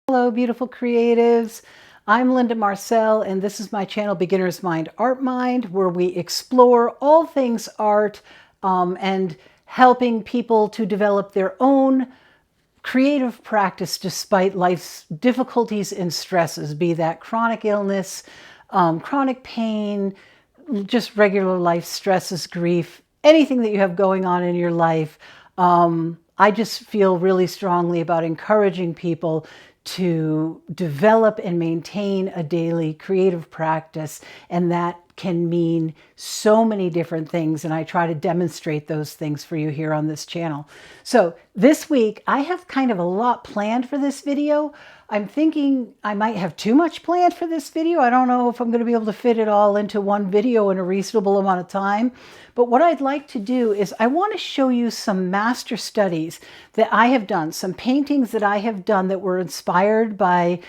Hello, beautiful creatives. I'm Linda Marcel, and this is my channel, Beginner's Mind, Art Mind, where we explore all things art and helping people to develop their own creative practice despite life's difficulties and stresses, be that chronic illness, chronic pain, just regular life stresses, grief, anything that you have going on in your life. I just feel really strongly about encouraging people to develop and maintain a daily creative practice, and that can mean so many different things, and I try to demonstrate those things for you here on this channel. So this week I have kind of a lot planned for this video. I'm thinking I might have too much planned for this video. I don't know if I'm going to be able to fit it all into one video in a reasonable amount of time. But what I'd like to do is I want to show you some master studies that I have done, some paintings that I have done that were inspired by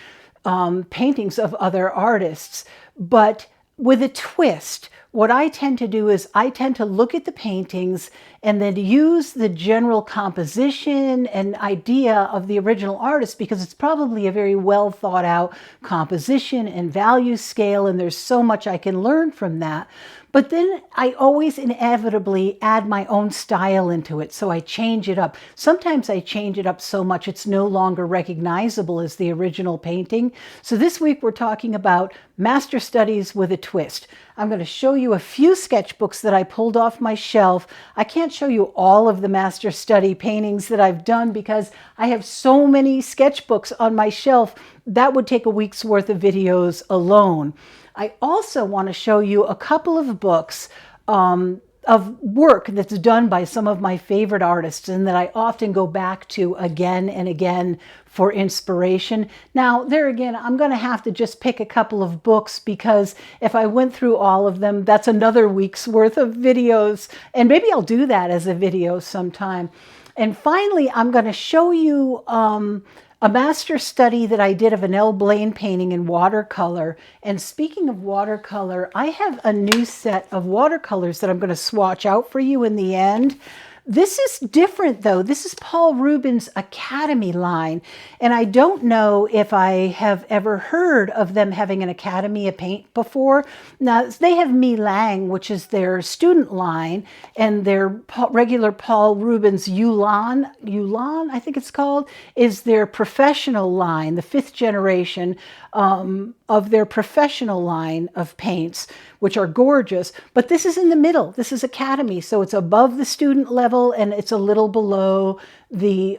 paintings of other artists, but with a twist. What I tend to do is I tend to look at the paintings and then use the general composition and idea of the original artist, because it's probably a very well thought out composition and value scale, and there's so much I can learn from that. But then I always inevitably add my own style into it, so I change it up. Sometimes I change it up so much it's no longer recognizable as the original painting. So this week we're talking about master studies with a twist. I'm going to show you a few sketchbooks that I pulled off my shelf. I can't show you all of the master study paintings that I've done because I have so many sketchbooks on my shelf. That would take a week's worth of videos alone. I also want to show you a couple of books of work that's done by some of my favorite artists and that I often go back to again and again for inspiration. Now, there again, I'm going to have to just pick a couple of books because if I went through all of them, that's another week's worth of videos. And maybe I'll do that as a video sometime. And finally, I'm going to show you a master study that I did of an L. Blaine painting in watercolor. And speaking of watercolor, I have a new set of watercolors that I'm going to swatch out for you in the end. This is different though. This is Paul Rubens' Academy line. And I don't know if I have ever heard of them having an Academy of Paint before. Now, they have Mi Lang, which is their student line, and their regular Paul Rubens Yulan, I think it's called, is their professional line, the 5th generation of their professional line of paints, which are gorgeous. But this is in the middle. This is Academy, so it's above the student level and it's a little below the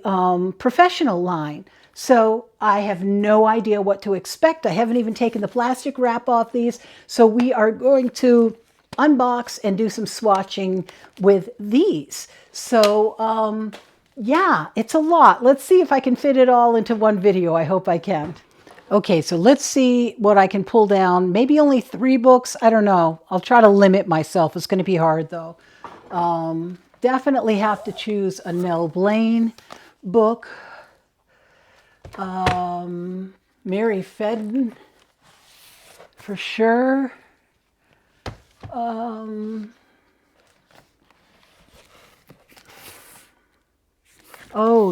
professional line. So I have no idea what to expect. I haven't even taken the plastic wrap off these. So we are going to unbox and do some swatching with these. So yeah, it's a lot. Let's see if I can fit it all into one video. I hope I can. Okay, so let's see what I can pull down. Maybe only 3 books. I don't know. I'll try to limit myself. It's going to be hard, though. Definitely have to choose a Nell Blaine book. Mary Fedden, for sure. Oh,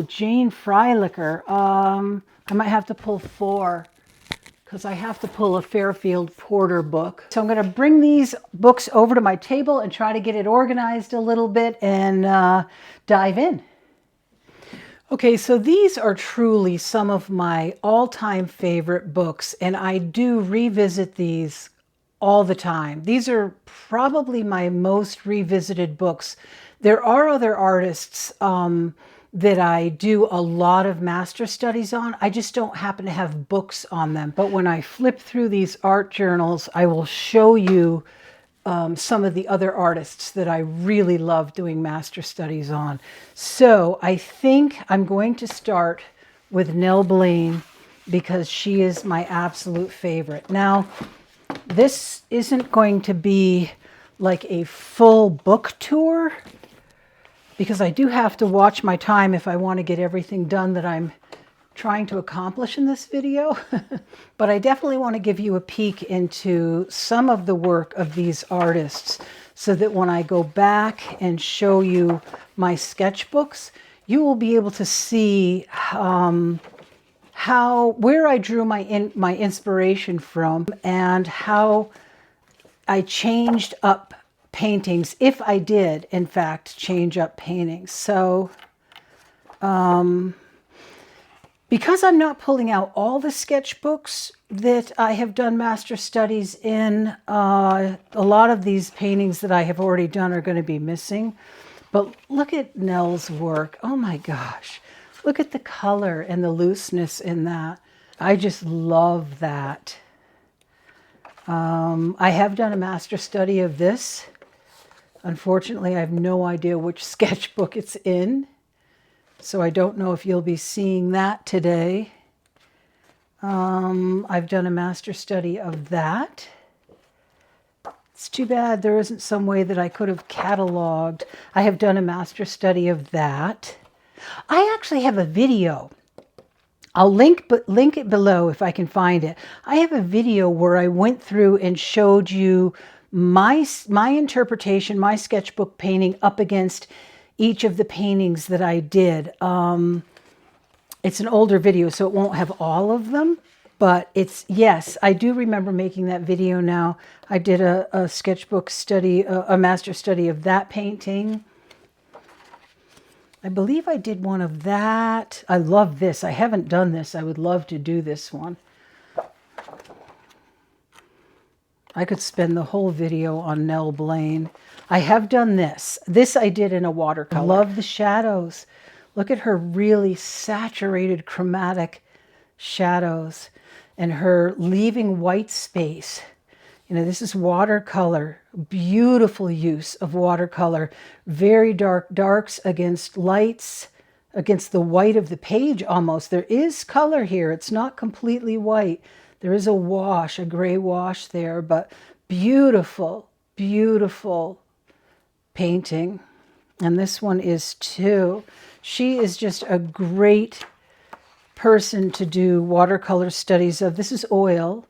Jane Freilicher. I might have to pull 4 because I have to pull a Fairfield Porter book. So I'm going to bring these books over to my table and try to get it organized a little bit and dive in. Okay, so these are truly some of my all-time favorite books, and I do revisit these all the time. These are probably my most revisited books. There are other artists that I do a lot of master studies on. I just don't happen to have books on them. But when I flip through these art journals, I will show you some of the other artists that I really love doing master studies on. So I think I'm going to start with Nell Blaine because she is my absolute favorite. Now, this isn't going to be like a full book tour, because I do have to watch my time if I want to get everything done that I'm trying to accomplish in this video. But I definitely want to give you a peek into some of the work of these artists so that when I go back and show you my sketchbooks, you will be able to see where I drew my inspiration from, and how I changed up paintings, if I did in fact change up paintings. So because I'm not pulling out all the sketchbooks that I have done master studies in, a lot of these paintings that I have already done are going to be missing. But look at Nell's work. Oh my gosh. Look at the color and the looseness in that. I just love that. I have done a master study of this. Unfortunately, I have no idea which sketchbook it's in. So I don't know if you'll be seeing that today. I've done a master study of that. It's too bad there isn't some way that I could have cataloged. I have done a master study of that. I actually have a video. I'll link it below if I can find it. I have a video where I went through and showed you my interpretation, my sketchbook painting up against each of the paintings that I did. It's an older video, so it won't have all of them, but yes, I do remember making that video now. I did a sketchbook study, a master study of that painting. I believe I did one of that. I love this. I haven't done this. I would love to do this one. I could spend the whole video on Nell Blaine. I have done this. This I did in a watercolor. I love the shadows. Look at her really saturated chromatic shadows and her leaving white space. You know, this is watercolor, beautiful use of watercolor, very dark darks against lights, against the white of the page almost. There is color here. It's not completely white. There is a wash, a gray wash there, but beautiful, beautiful painting. And this one is too. She is just a great person to do watercolor studies of. This is oil.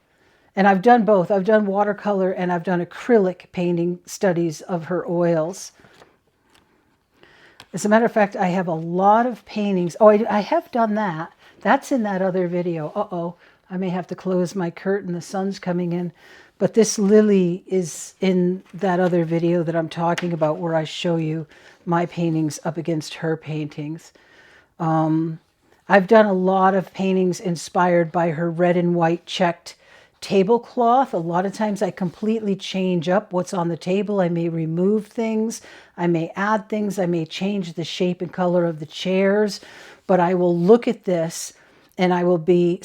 And I've done both. I've done watercolor and I've done acrylic painting studies of her oils. As a matter of fact, I have a lot of paintings. Oh, I have done that. That's in that other video. Uh-oh, I may have to close my curtain. The sun's coming in. But this lily is in that other video that I'm talking about where I show you my paintings up against her paintings. I've done a lot of paintings inspired by her red and white checked tablecloth. A lot of times I completely change up what's on the table. I may remove things. I may add things. I may change the shape and color of the chairs. But I will look at this and there will be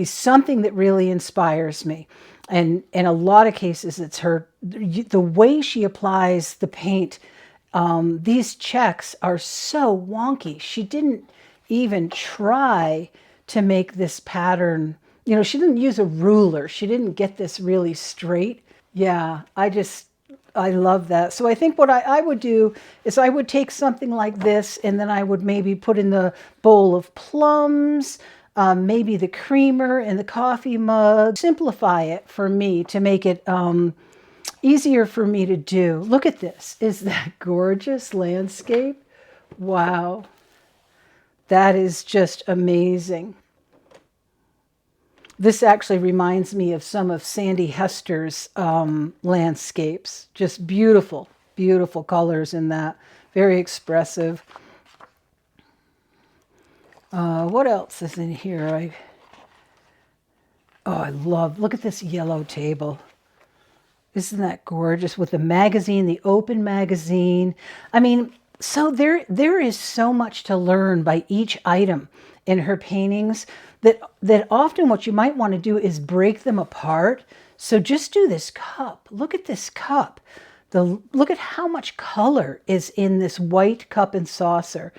something that really inspires me. And in a lot of cases, it's the way she applies the paint. These checks are so wonky. She didn't even try to make this pattern. You know, she didn't use a ruler. She didn't get this really straight. Yeah, I love that. So I think what I would do is I would take something like this and then I would maybe put in the bowl of plums, maybe the creamer and the coffee mug. Simplify it for me to make it easier for me to do. Look at this. Is that gorgeous landscape? Wow. That is just amazing. This actually reminds me of some of Sandy Hester's landscapes. Just beautiful, beautiful colors in that. Very expressive. What else is in here? Look at this yellow table. Isn't that gorgeous? With the magazine, the open magazine. I mean, so there is so much to learn by each item in her paintings that often what you might want to do is break them apart. So just do this cup. Look at this cup. Look at how much color is in this white cup and saucer.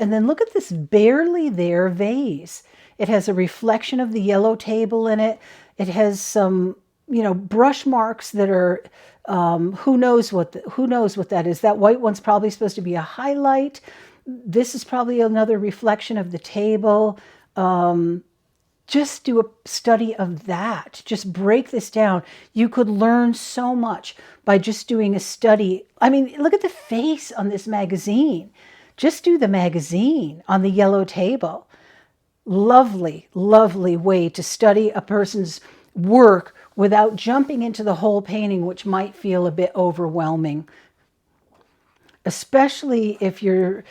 And then look at this barely there vase. It has a reflection of the yellow table in it. It has some, you know, brush marks that are, who knows what that is. That white one's probably supposed to be a highlight. This is probably another reflection of the table. Just do a study of that. Just break this down. You could learn so much by just doing a study. I mean, look at the face on this magazine. Just do the magazine on the yellow table. lovely, lovely way to study a person's work without jumping into the whole painting, which might feel a bit overwhelming. Especially if you're,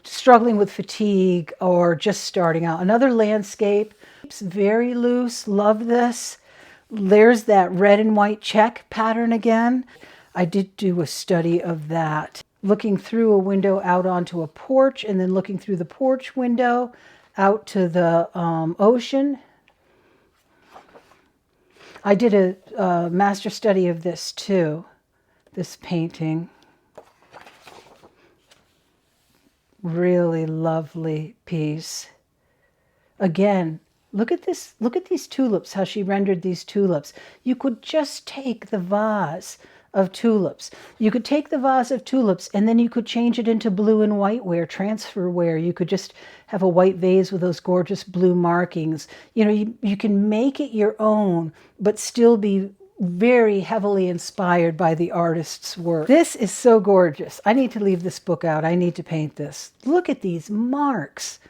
struggling with fatigue or just starting out. Another landscape, it's very loose, love this. There's that red and white check pattern again. I did do a study of that. Looking through a window out onto a porch and then looking through the porch window out to the ocean. I did a master study of this too, this painting. Really lovely piece. Again, look at this. Look at these tulips, how she rendered these tulips. You could just take the vase of tulips. You could take the vase of tulips and then you could change it into blue and white ware, transfer ware. You could just have a white vase with those gorgeous blue markings. You can make it your own, but still be very heavily inspired by the artist's work. This is so gorgeous. I need to leave this book out. I need to paint this. Look at these marks,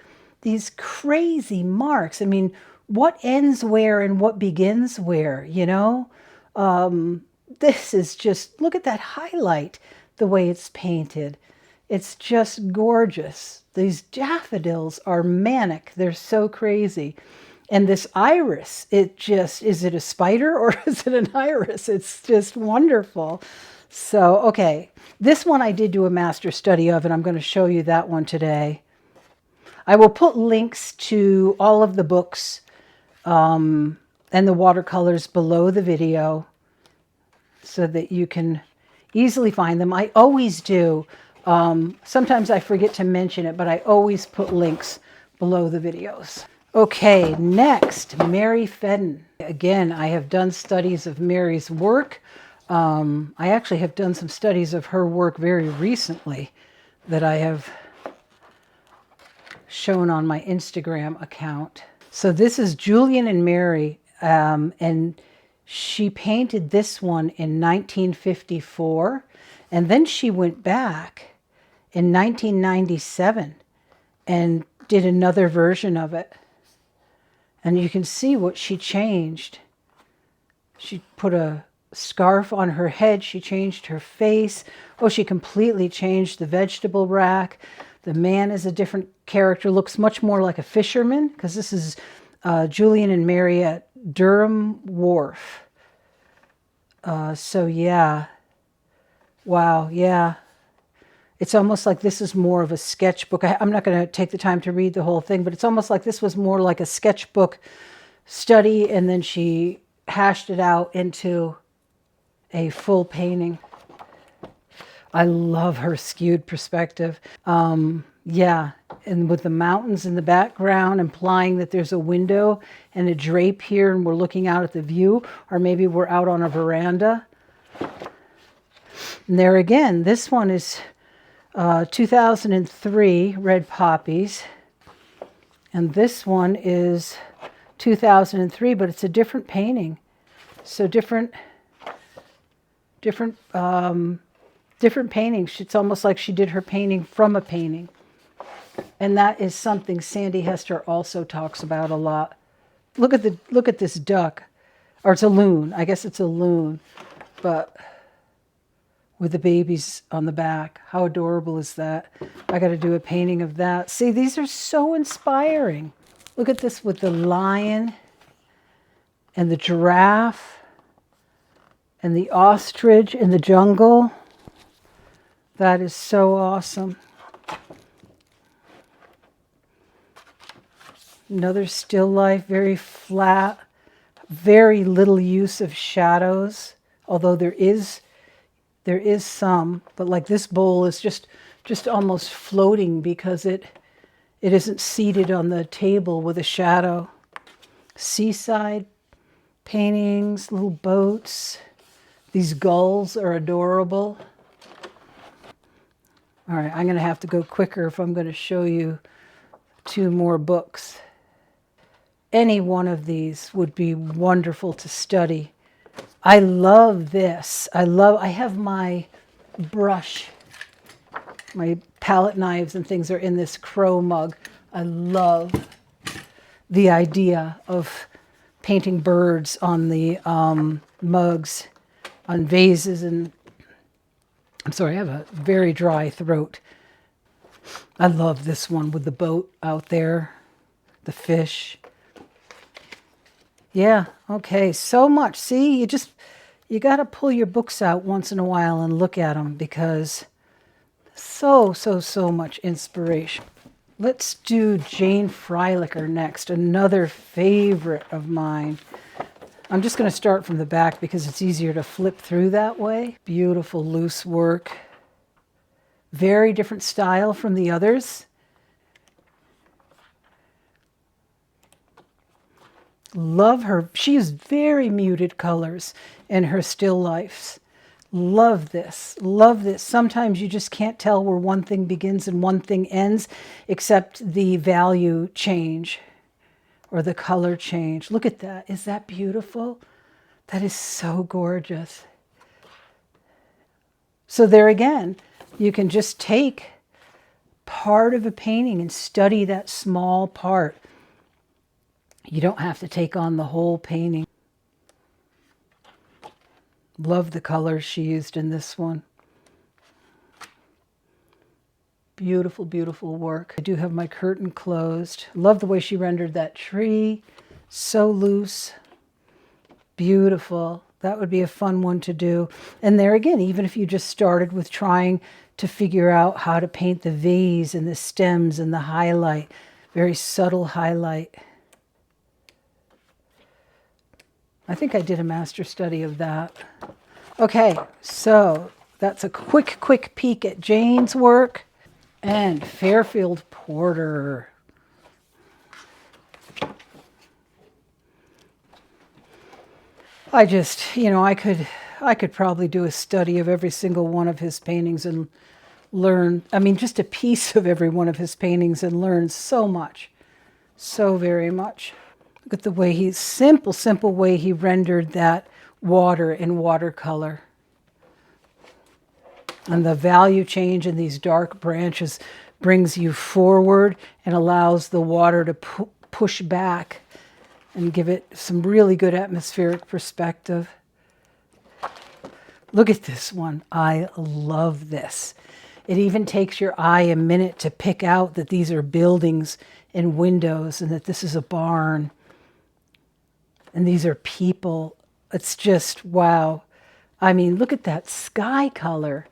these crazy marks. I mean, what ends where and what begins where, This is just, look at that highlight, the way it's painted. It's just gorgeous. These daffodils are manic. They're so crazy. And this iris, is it a spider or is it an iris? It's just wonderful. So, okay, this one I did do a master study of, and I'm going to show you that one today. I will put links to all of the books and the watercolors below the video so that you can easily find them. I always do. Sometimes I forget to mention it, but I always put links below the videos. Okay, next, Mary Fedden. Again, I have done studies of Mary's work. I actually have done some studies of her work very recently that I have shown on my Instagram account. So this is Julian and Mary, and she painted this one in 1954, and then she went back in 1997 and did another version of it. And you can see what she changed. She put a scarf on her head. She changed her face. Oh, she completely changed the vegetable rack. The man is a different character. Looks much more like a fisherman, because this is Julian and Mary at Durham Wharf. So yeah. Wow, yeah. It's almost like this is more of a sketchbook. I'm not going to take the time to read the whole thing, but it's almost like this was more like a sketchbook study, and then she hashed it out into a full painting. I love her skewed perspective. Yeah, and with the mountains in the background, implying that there's a window and a drape here, and we're looking out at the view, or maybe we're out on a veranda. And there again, this one is 2003, Red Poppies. And this one is 2003, but it's a different painting. So different paintings. It's almost like she did her painting from a painting. And that is something Sandy Hester also talks about a lot. Look at this duck. Or it's a loon. I guess it's a loon. But with the babies on the back. How adorable is that? I got to do a painting of that. See, these are so inspiring. Look at this with the lion and the giraffe and the ostrich in the jungle. That is so awesome. Another still life, very flat, very little use of shadows, although there is some, but like this bowl is just almost floating because it isn't seated on the table with a shadow. Seaside paintings, little boats. These gulls are adorable. All right, I'm going to have to go quicker if I'm going to show you 2 more books. Any one of these would be wonderful to study. I love this. I have my brush, my palette knives and things are in this crow mug. I love the idea of painting birds on the mugs, on vases, and I'm sorry, I have a very dry throat. I love this one with the boat out there, the fish. Yeah, okay, so much. See, you got to pull your books out once in a while and look at them because so much inspiration. Let's do Jane Freilicher next, another favorite of mine. I'm just going to start from the back because it's easier to flip through that way. Beautiful loose work. Very different style from the others. Love her. She used very muted colors in her still lifes. Love this. Love this. Sometimes you just can't tell where one thing begins and one thing ends, except the value change or the color change. Look at that. Is that beautiful? That is so gorgeous. So there again, you can just take part of a painting and study that small part. You don't have to take on the whole painting. Love the colors she used in this one. Beautiful, beautiful work. I do have my curtain closed. Love the way she rendered that tree. So loose. Beautiful. That would be a fun one to do. And there again, even if you just started with trying to figure out how to paint the vase and the stems and the highlight, very subtle highlight. I think I did a master study of that. Okay, so that's a quick peek at Jane's work. And Fairfield Porter. I just, I could probably do a study of every single one of his paintings and learn, just a piece of every one of his paintings and learn so much, so very much. Look at the way simple way he rendered that water in watercolor. And the value change in these dark branches brings you forward and allows the water to push back and give it some really good atmospheric perspective. Look at this one. I love this. It even takes your eye a minute to pick out that these are buildings and windows and that this is a barn. And these are people. It's just, wow. Look at that sky color.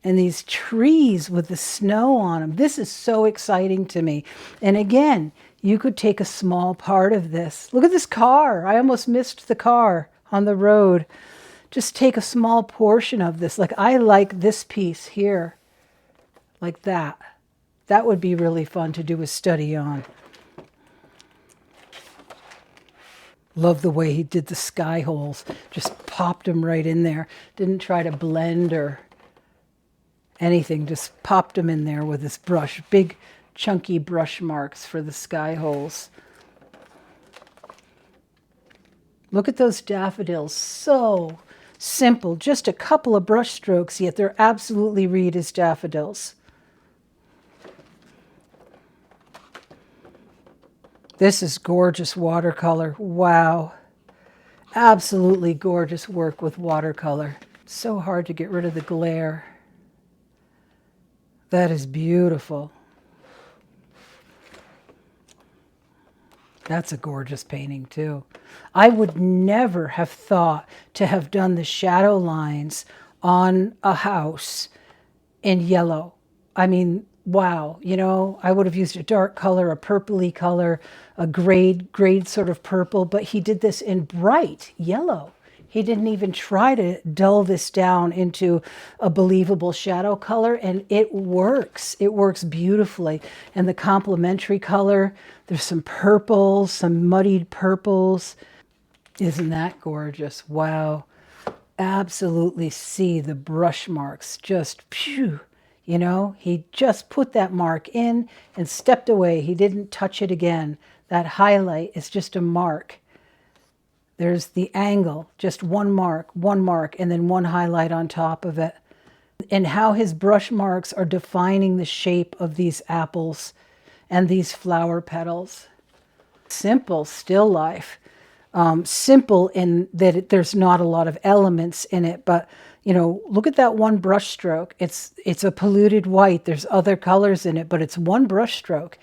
And these trees with the snow on them. This is so exciting to me. And again, you could take a small part of this. Look at this car. I almost missed the car on the road. Just take a small portion of this. Like I like this piece here. Like that. That would be really fun to do a study on. Love the way he did the sky holes. Just popped them right in there. Didn't try to blend or anything, just popped them in there with this brush. Big chunky brush marks for the sky holes. Look at those daffodils. So simple. Just a couple of brush strokes, yet they're absolutely read as daffodils. This is gorgeous watercolor. Wow. Absolutely gorgeous work with watercolor. So hard to get rid of the glare. That is beautiful. That's a gorgeous painting too. I would never have thought to have done the shadow lines on a house in yellow. Wow, I would have used a dark color, a purpley color, a grade sort of purple, but he did this in bright yellow. He didn't even try to dull this down into a believable shadow color, and it works. It works beautifully. And the complementary color, there's some purples, some muddied purples. Isn't that gorgeous? Wow. Absolutely see the brush marks. Just, phew, he just put that mark in and stepped away. He didn't touch it again. That highlight is just a mark. There's the angle, just one mark, and then one highlight on top of it. And how his brush marks are defining the shape of these apples and these flower petals. simple still life. Simple in that there's not a lot of elements in it, but you know, look at that one brush stroke. It's a polluted white. There's other colors in it, but it's one brush stroke.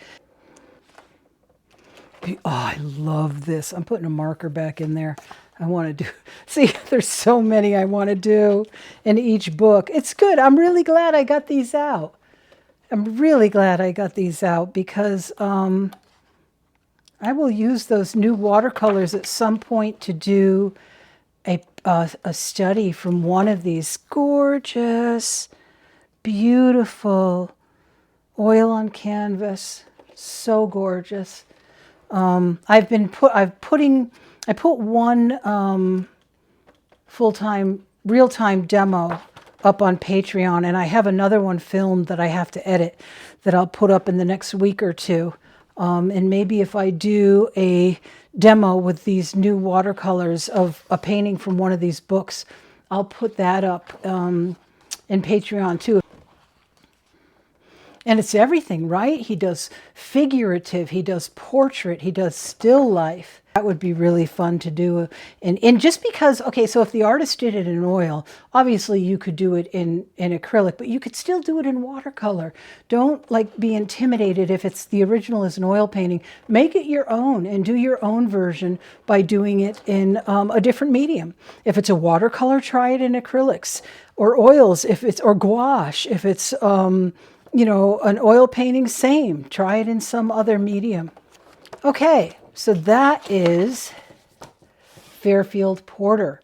Oh, I love this. I'm putting a marker back in there. I want to do, see, there's so many I want to do in each book. It's good. I'm really glad I got these out. I'm really glad I got these out because I will use those new watercolors at some point to do a study from one of these gorgeous, beautiful oil on canvas. So gorgeous. I put one full-time, real-time demo up on Patreon, and I have another one filmed that I have to edit that I'll put up in the next week or two. And maybe if I do a demo with these new watercolors of a painting from one of these books, I'll put that up in Patreon too. And it's everything, right? He does figurative, he does portrait, he does still life. That would be really fun to do. And just because, okay, so if the artist did it in oil, obviously you could do it in acrylic, but you could still do it in watercolor. Don't like be intimidated if it's the original is an oil painting. Make it your own and do your own version by doing it in a different medium. If it's a watercolor, try it in acrylics or oils, if it's, or gouache, if it's, you know, an oil painting, same. Try it in some other medium. Okay, so that is Fairfield Porter.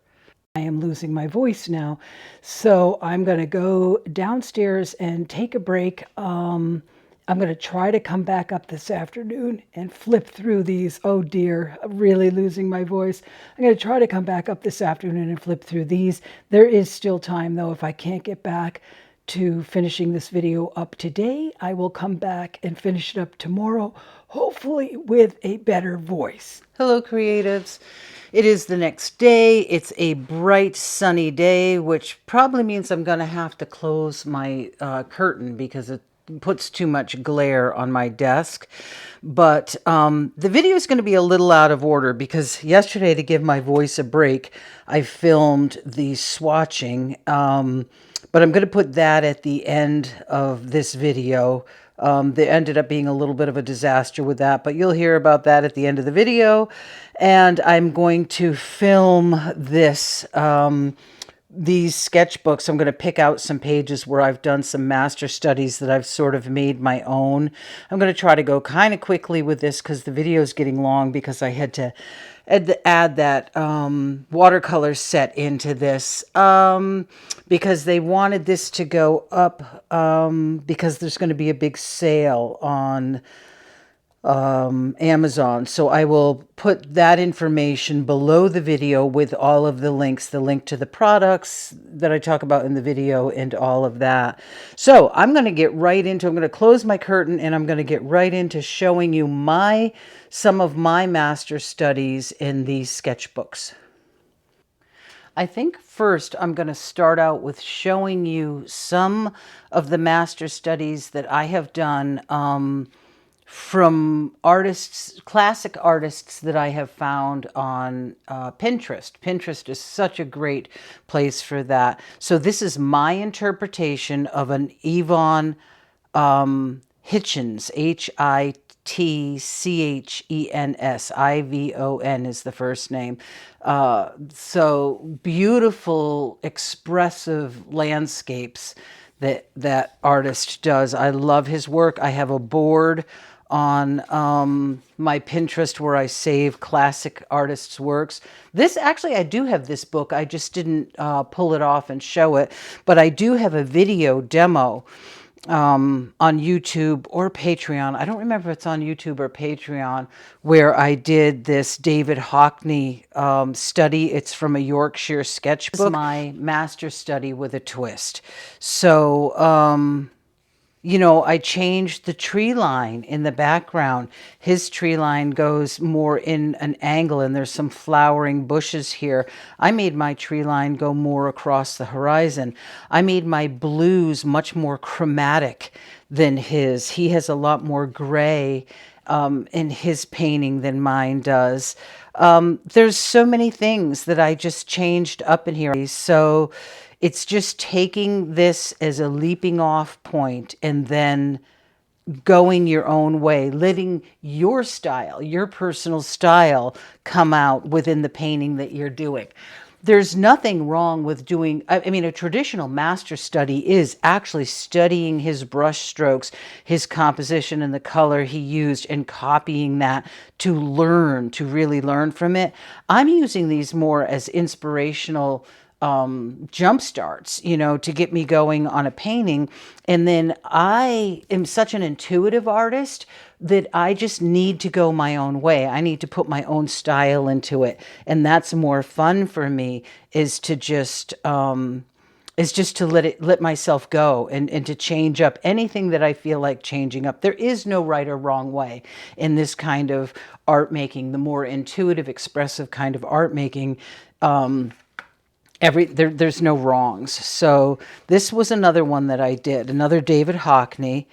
I am losing my voice now, so I'm going to go downstairs and take a break. I'm going to try to come back up this afternoon and flip through these. Oh dear, I'm really losing my voice. I'm going to try to come back up this afternoon and flip through these. There is still time though. If I can't get back to finishing this video up today, I will come back and finish it up tomorrow, hopefully with a better voice. Hello, creatives. It is the next day. It's a bright, sunny day, which probably means I'm going to have to close my curtain because it puts too much glare on my desk. But the video is going to be a little out of order because yesterday, to give my voice a break, I filmed the swatching. But I'm going to put that at the end of this video. They ended up being a little bit of a disaster with that, but you'll hear about that at the end of the video. And I'm going to film this, these sketchbooks. I'm going to pick out some pages where I've done some master studies that I've sort of made my own. I'm going to try to go kind of quickly with this because the video is getting long because I had to add that watercolor set into this because they wanted this to go up because there's going to be a big sale on Amazon. So I will put that information below the video with all of the links, the link to the products that I talk about in the video and all of that. So I'm going to get right into, I'm going to close my curtain and I'm going to get right into showing you some of my master studies in these sketchbooks. I think first I'm going to start out with showing you some of the master studies that I have done from artists, classic artists that I have found on Pinterest. Pinterest is such a great place for that. So this is my interpretation of an Yvonne Hitchens, Hitchens, Ivon is the first name. So beautiful, expressive landscapes that artist does. I love his work. I have a board on my Pinterest where I save classic artists' works. This actually, I do have this book. I just didn't pull it off and show it, but I do have a video demo on YouTube or Patreon. I don't remember if it's on YouTube or Patreon, where I did this David Hockney study. It's from a Yorkshire sketchbook. It's my master study with a twist. So, you know, I changed the tree line in the background. His tree line goes more in an angle and there's some flowering bushes here. I made my tree line go more across the horizon. I made my blues much more chromatic than his. He has a lot more gray in his painting than mine does. There's so many things that I just changed up in here. So it's just taking this as a leaping off point and then going your own way, letting your style, your personal style come out within the painting that you're doing. There's nothing wrong with doing, I mean, a traditional master study is actually studying his brush strokes, his composition and the color he used and copying that to learn, to really learn from it. I'm using these more as inspirational jump starts, you know, to get me going on a painting. And then I am such an intuitive artist that I just need to go my own way. I need to put my own style into it. And that's more fun for me, is to just let myself go and to change up anything that I feel like changing up. There is no right or wrong way in this kind of art making, the more intuitive, expressive kind of art making. There's no wrongs. So this was another one that I did, another David Hockney.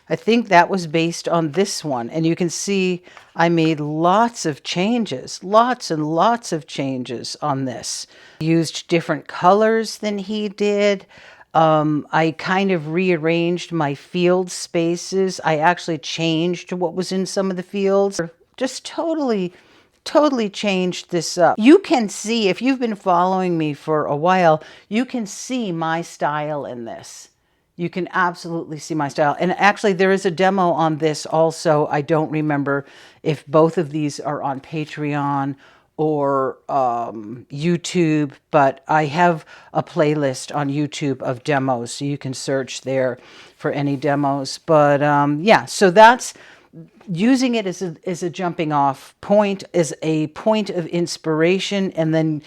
I think that was based on this one. And you can see I made lots of changes, lots and lots of changes on this. Used different colors than he did. I kind of rearranged my field spaces. I actually changed what was in some of the fields. Just totally changed this up. You can see, if you've been following me for a while, you can see my style in this. You can absolutely see my style. And actually, there is a demo on this also. I don't remember if both of these are on Patreon or YouTube, but I have a playlist on YouTube of demos, so you can search there for any demos. But yeah, so that's using it as a jumping off point, as a point of inspiration, and then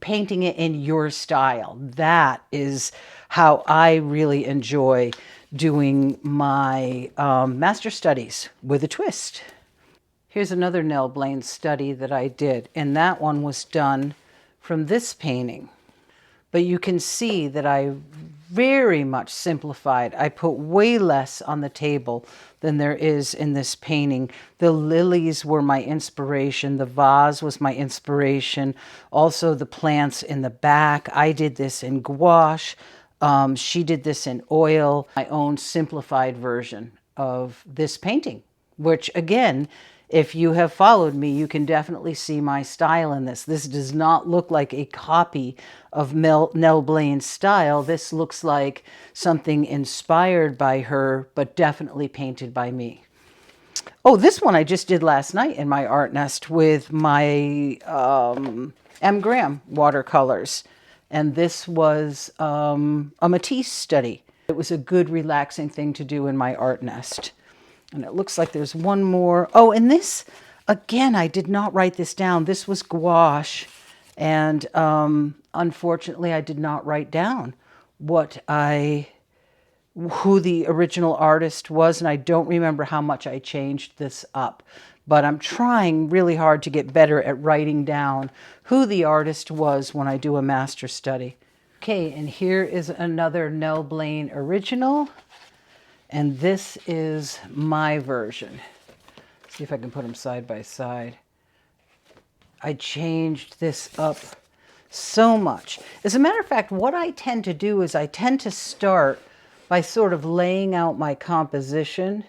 painting it in your style. That is how I really enjoy doing my master studies with a twist. Here's another Nell Blaine study that I did, and that one was done from this painting. But you can see that I very much simplified. I put way less on the table than there is in this painting. The lilies were my inspiration. The vase was my inspiration. Also the plants in the back. I did this in gouache. She did this in oil. My own simplified version of this painting, which again, if you have followed me, you can definitely see my style in this. This does not look like a copy of Nell Blaine's style. This looks like something inspired by her, but definitely painted by me. Oh, this one I just did last night in my art nest with my M. Graham watercolors. And this was a Matisse study. It was a good, relaxing thing to do in my art nest. And it looks like there's one more. Oh, and this, again, I did not write this down. This was gouache. And unfortunately, I did not write down who the original artist was. And I don't remember how much I changed this up. But I'm trying really hard to get better at writing down who the artist was when I do a master study. Okay, and here is another Nell Blaine original. And this is my version. See if I can put them side by side. I changed this up so much. As a matter of fact, what I tend to do is I tend to start by sort of laying out my composition.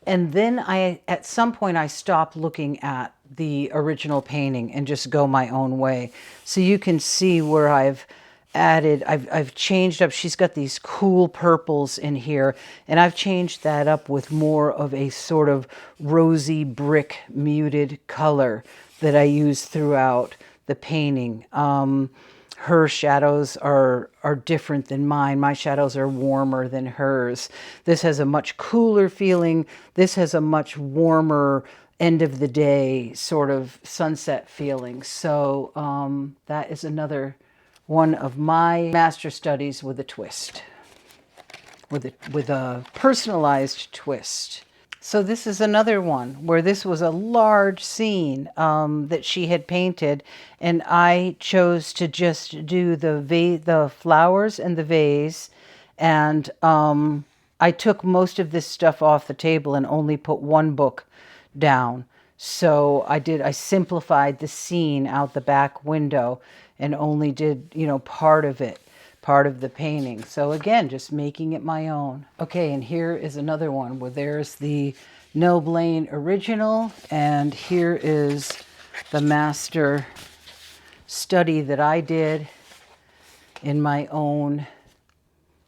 And then at some point, I stop looking at the original painting and just go my own way. So you can see where I've changed up. She's got these cool purples in here, and I've changed that up with more of a sort of rosy brick muted color that I use throughout the painting. Her shadows are different than mine. My shadows are warmer than hers. This has a much cooler feeling. This has a much warmer end of the day sort of sunset feeling. So that is another one of my master studies with a twist, with a personalized twist. So this is another one where this was a large scene that she had painted, and I chose to just do the flowers and the vase, and I took most of this stuff off the table and only put one book down. So I simplified the scene out the back window and only did, you know, part of it, part of the painting. So again, just making it my own. Okay, and here is another one where there's the Nell Blaine original, and here is the master study that I did in my own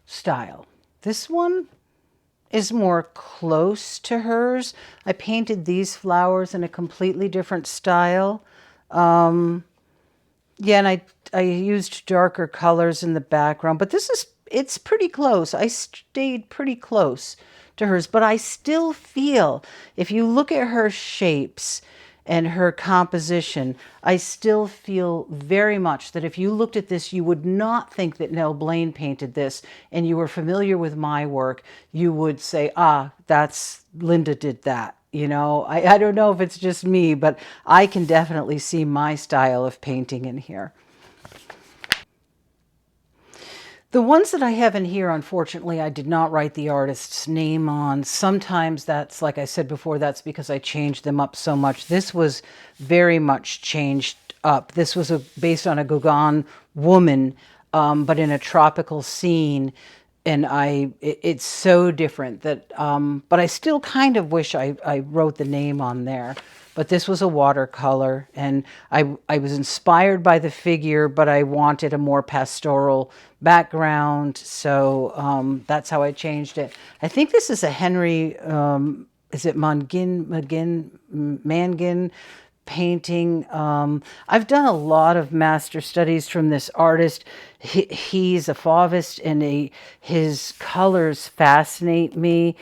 style. This one is more close to hers. I painted these flowers in a completely different style. Yeah, and I used darker colors in the background, but it's pretty close. I stayed pretty close to hers, but I still feel, if you look at her shapes and her composition, I still feel very much that if you looked at this, you would not think that Nell Blaine painted this, and you were familiar with my work, you would say, ah, that's Linda did that. You know, I don't know if it's just me, but I can definitely see my style of painting in here. The ones that I have in here, unfortunately, I did not write the artist's name on. Sometimes that's, like I said before, that's because I changed them up so much. This was very much changed up. This was based on a Gauguin woman, but in a tropical scene. And it's so different that, but I still kind of wish I wrote the name on there. But this was a watercolor, and I was inspired by the figure, but I wanted a more pastoral background, so that's how I changed it. I think this is a Henry, is it Mangin painting. I've done a lot of master studies from this artist. He's a Fauvist, and his colors fascinate me.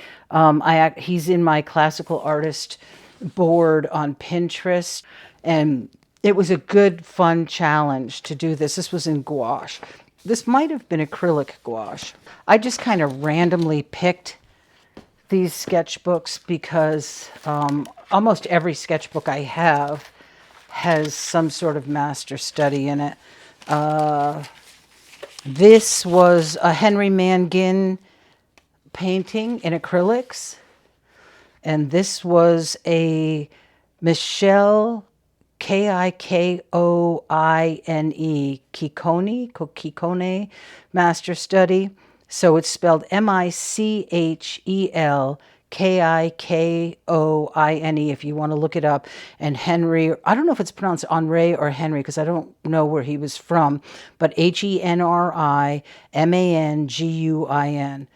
He's in my classical artist board on Pinterest, and it was a good, fun challenge to do this. This was in gouache. This might have been acrylic gouache. I just kind of randomly picked these sketchbooks because almost every sketchbook I have has some sort of master study in it. This was a Henry Mangin painting in acrylics. And this was a Michelle Kaikoine Kikone master study. So it's spelled Michel Kikoine if you want to look it up. And Henry, I don't know if it's pronounced Henri or Henry because I don't know where he was from, but HenriManguin.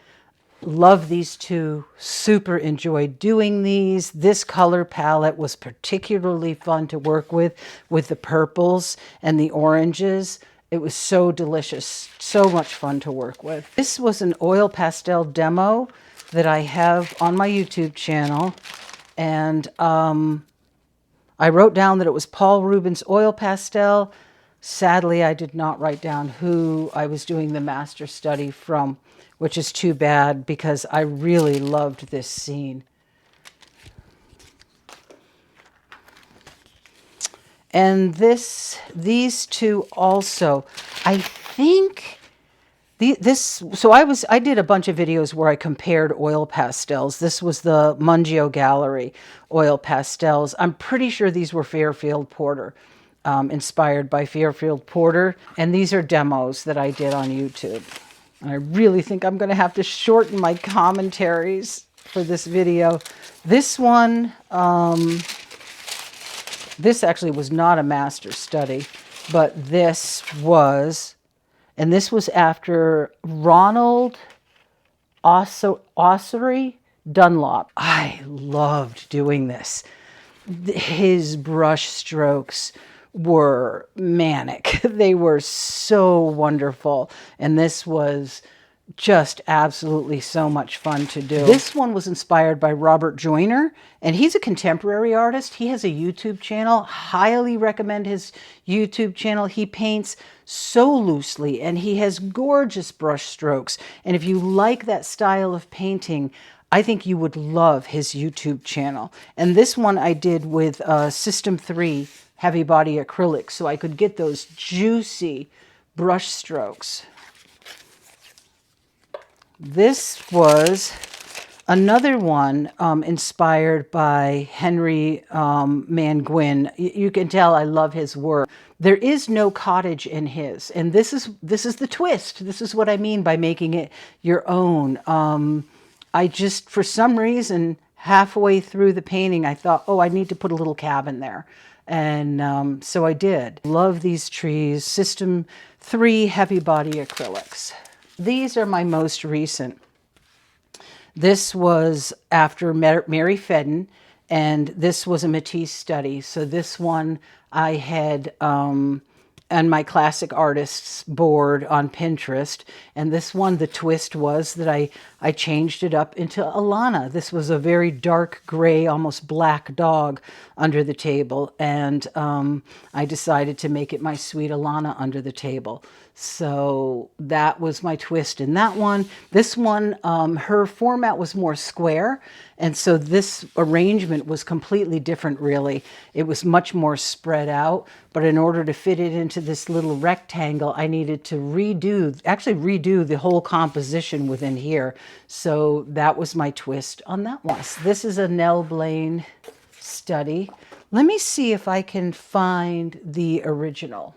Love these two, super enjoyed doing these. This color palette was particularly fun to work with the purples and the oranges. It was so delicious, so much fun to work with. This was an oil pastel demo that I have on my YouTube channel, and I wrote down that it was Paul Rubens oil pastel. Sadly, I did not write down who I was doing the master study from, which is too bad because I really loved this scene. And these two also, I think I did a bunch of videos where I compared oil pastels. This was the Mungio Gallery oil pastels. I'm pretty sure these were Fairfield Porter, inspired by Fairfield Porter. And these are demos that I did on YouTube. I really think I'm going to have to shorten my commentaries for this video. This one, this actually was not a master study, but this was, and this was after Ronald Ossery Dunlop. I loved doing this. His brush strokes were manic. They were so wonderful. And this was just absolutely so much fun to do. This one was inspired by Robert Joyner, and he's a contemporary artist. He has a YouTube channel. Highly recommend his YouTube channel. He paints so loosely, and he has gorgeous brush strokes. And if you like that style of painting, I think you would love his YouTube channel. And this one I did with System 3 heavy body acrylics, so I could get those juicy brush strokes. This was another one inspired by Henry Manguin. You can tell I love his work. There is no cottage in his, and this is the twist. This is what I mean by making it your own. I just, for some reason, halfway through the painting, I thought, oh, I need to put a little cabin there. And so I did. Love these trees. System 3 heavy body acrylics. These are my most recent. This was after Mary Fedden, and this was a Matisse study. So this one I had on my classic artists board on Pinterest. And this one, the twist was that I changed it up into Alana. This was a very dark gray, almost black dog under the table. And I decided to make it my sweet Alana under the table. So that was my twist in that one. This one, her format was more square. And so this arrangement was completely different, really. It was much more spread out. But in order to fit it into this little rectangle, I needed to redo the whole composition within here. So that was my twist on that one. This is a Nell Blaine study. Let me see if I can find the original.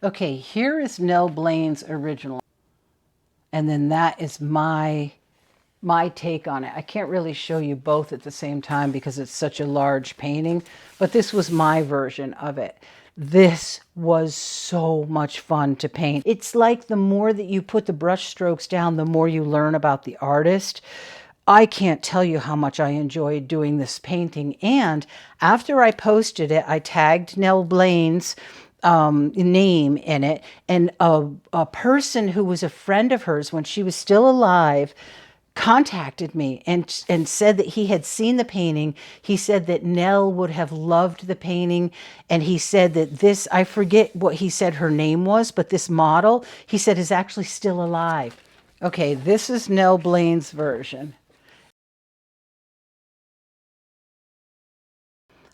Okay, here is Nell Blaine's original. And then that is my take on it. I can't really show you both at the same time because it's such a large painting, but this was my version of it. This was so much fun to paint. It's like the more that you put the brush strokes down, the more you learn about the artist. I can't tell you how much I enjoyed doing this painting. And after I posted it, I tagged Nell Blaine's name in it. And a person who was a friend of hers when she was still alive contacted me and said that he had seen the painting. He said that Nell would have loved the painting. And he said that this, I forget what he said her name was, but this model, he said, is actually still alive. Okay, this is Nell Blaine's version.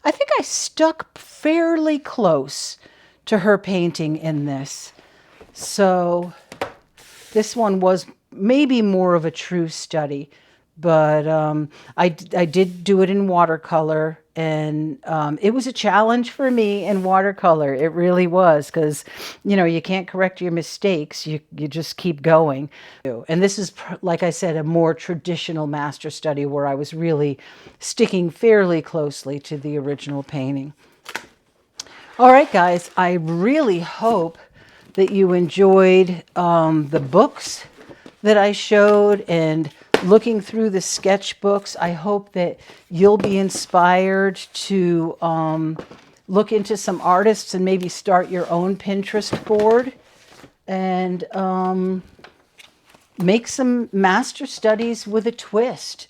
I think I stuck fairly close to her painting in this. So this one was maybe more of a true study, but I did do it in watercolor, and it was a challenge for me in watercolor. It really was, because you can't correct your mistakes. You just keep going. And this is, like I said, a more traditional master study where I was really sticking fairly closely to the original painting. All right, guys, I really hope that you enjoyed the books that I showed and looking through the sketchbooks. I hope that you'll be inspired to look into some artists and maybe start your own Pinterest board and make some master studies with a twist.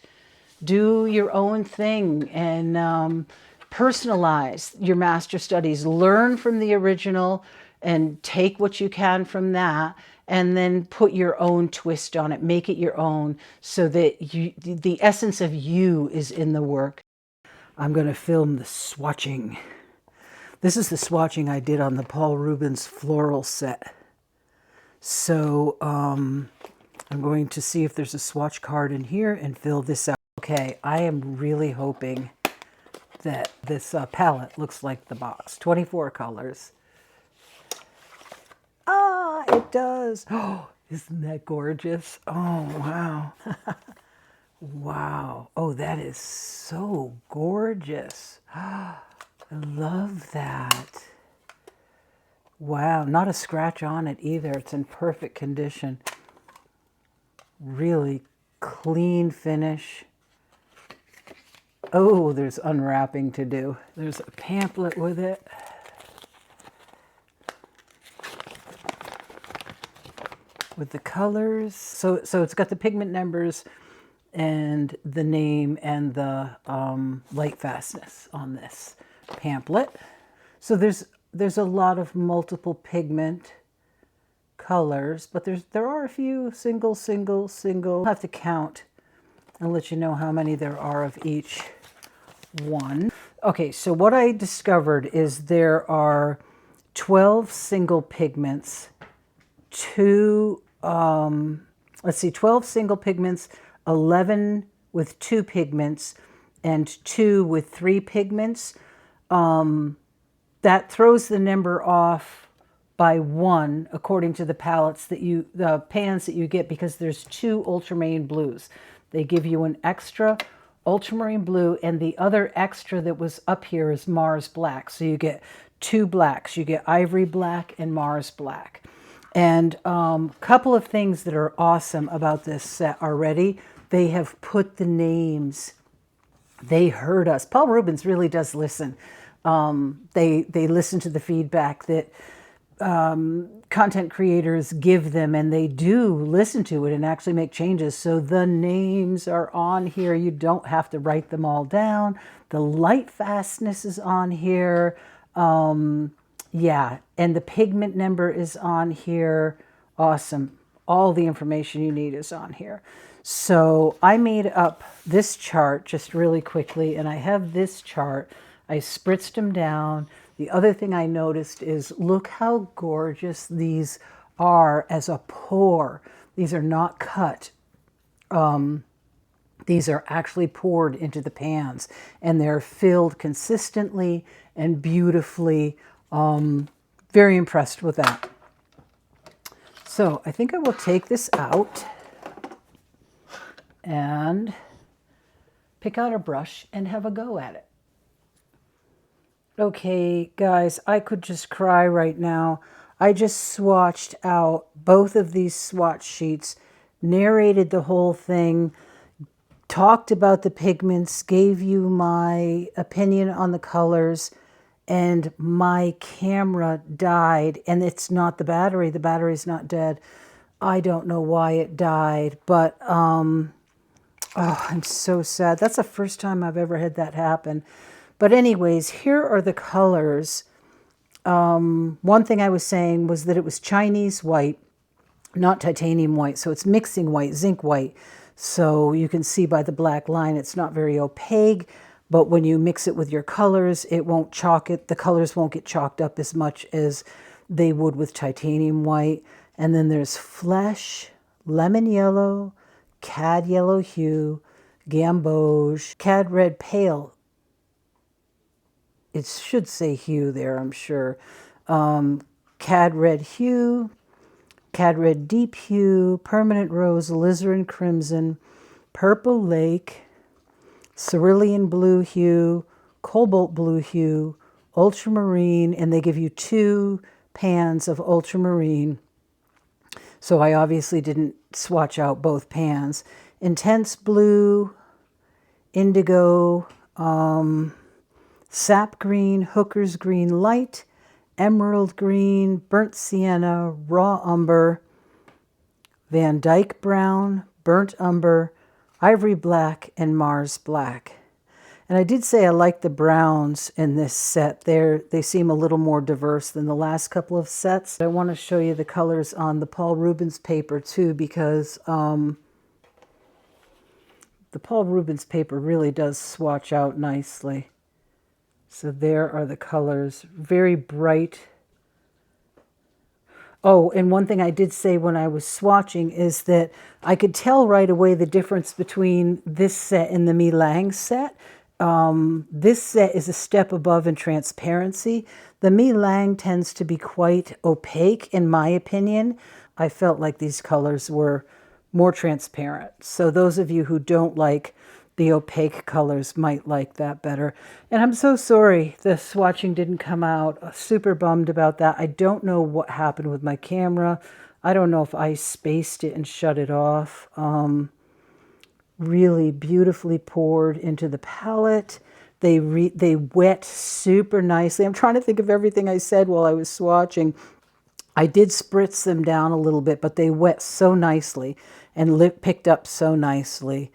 Do your own thing and personalize your master studies. Learn from the original and take what you can from that, and then put your own twist on it. Make it your own so that the essence of you is in the work. I'm going to film the swatching. This is the swatching I did on the Paul Rubens floral set. So I'm going to see if there's a swatch card in here and fill this out. Okay, I am really hoping that this palette looks like the box. 24 colors. Ah, it does. Oh, isn't that gorgeous? Oh, wow. Wow. Oh, that is so gorgeous. I love that. Wow, not a scratch on it either. It's in perfect condition. Really clean finish. Oh, there's unwrapping to do. There's a pamphlet with it. With the colors. So it's got the pigment numbers and the name and the light fastness on this pamphlet. So there's a lot of multiple pigment colors, but there are a few single. I'll have to count and let you know how many there are of each one. Okay, so what I discovered is there are 12 single pigments, 2 let's see, 12 single pigments, 11 with 2 pigments, and 2 with 3 pigments. That throws the number off by 1 according to the palettes that the pans that you get, because there's 2 ultramarine blues. They give you an extra ultramarine blue, and the other extra that was up here is Mars black. So you get 2 blacks. You get ivory black and Mars black. And a couple of things that are awesome about this set already. They have put the names. They heard us. Paul Rubens really does listen. They listen to the feedback that content creators give them, and they do listen to it and actually make changes. So the names are on here. You don't have to write them all down. The light fastness is on here. Yeah, and the pigment number is on here. Awesome. All the information you need is on here. So I made up this chart just really quickly, and I have this chart. I spritzed them down. The other thing I noticed is, look how gorgeous these are as a pour. These are not cut. These are actually poured into the pans, and they're filled consistently and beautifully. Very impressed with that. So I think I will take this out and pick out a brush and have a go at it. Okay, guys, I could just cry right now. I just swatched out both of these swatch sheets, narrated the whole thing, talked about the pigments, gave you my opinion on the colors, and my camera died. And it's not the battery. The battery's not dead. I don't know why it died, but oh, I'm so sad. That's the first time I've ever had that happen. But anyways, here are the colors. One thing I was saying was that it was Chinese white, not titanium white. So it's mixing white, zinc white. So you can see by the black line, it's not very opaque. But when you mix it with your colors, it won't chalk it. The colors won't get chalked up as much as they would with titanium white. And then there's Flesh, Lemon Yellow, Cad Yellow Hue, Gamboge, Cad Red Pale. It should say hue there, I'm sure. Cad Red Hue, Cad Red Deep Hue, Permanent Rose, Alizarin Crimson, Purple Lake, Cerulean Blue Hue, Cobalt Blue Hue, Ultramarine, and they give you 2 pans of ultramarine. So I obviously didn't swatch out both pans. Intense Blue, Indigo, Sap Green, Hooker's Green Light, Emerald Green, Burnt Sienna, Raw Umber, Van Dyke Brown, Burnt Umber, Ivory Black, and Mars Black. And I did say I like the browns in this set. They seem a little more diverse than the last couple of sets. I want to show you the colors on the Paul Rubens paper too, because the Paul Rubens paper really does swatch out nicely. So there are the colors, very bright. Oh, and one thing I did say when I was swatching is that I could tell right away the difference between this set and the Mi Lang set. This set is a step above in transparency. The Mi Lang tends to be quite opaque, in my opinion. I felt like these colors were more transparent. So those of you who don't like the opaque colors might like that better. And I'm so sorry the swatching didn't come out. Super bummed about that. I don't know what happened with my camera. I don't know if I spaced it and shut it off. Really beautifully poured into the palette. They wet super nicely. I'm trying to think of everything I said while I was swatching. I did spritz them down a little bit, but they wet so nicely and picked up so nicely.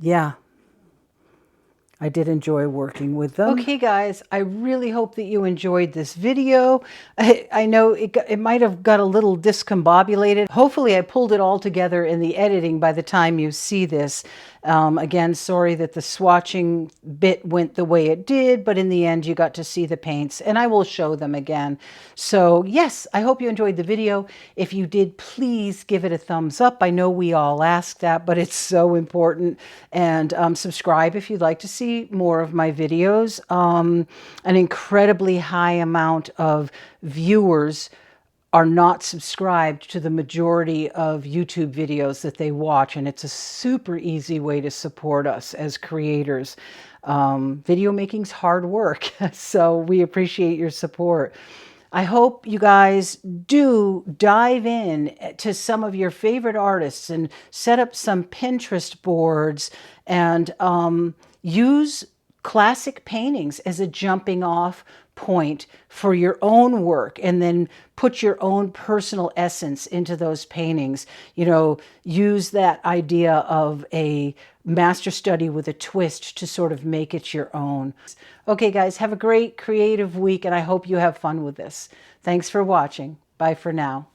Yeah, I did enjoy working with them. Okay, guys, I really hope that you enjoyed this video. I know it might have got a little discombobulated. Hopefully I pulled it all together in the editing by the time you see this. Again, sorry that the swatching bit went the way it did, but in the end you got to see the paints, and I will show them again. So yes, I hope you enjoyed the video. If you did, please give it a thumbs up. I know we all ask that, but it's so important. And subscribe if you'd like to see more of my videos. An incredibly high amount of viewers are not subscribed to the majority of YouTube videos that they watch, and it's a super easy way to support us as creators. Video making's hard work, so we appreciate your support. I hope you guys do dive in to some of your favorite artists and set up some Pinterest boards and use classic paintings as a jumping off point for your own work, and then put your own personal essence into those paintings. You know, use that idea of a master study with a twist to sort of make it your own. Okay, guys, have a great creative week, and I hope you have fun with this. Thanks for watching. Bye for now.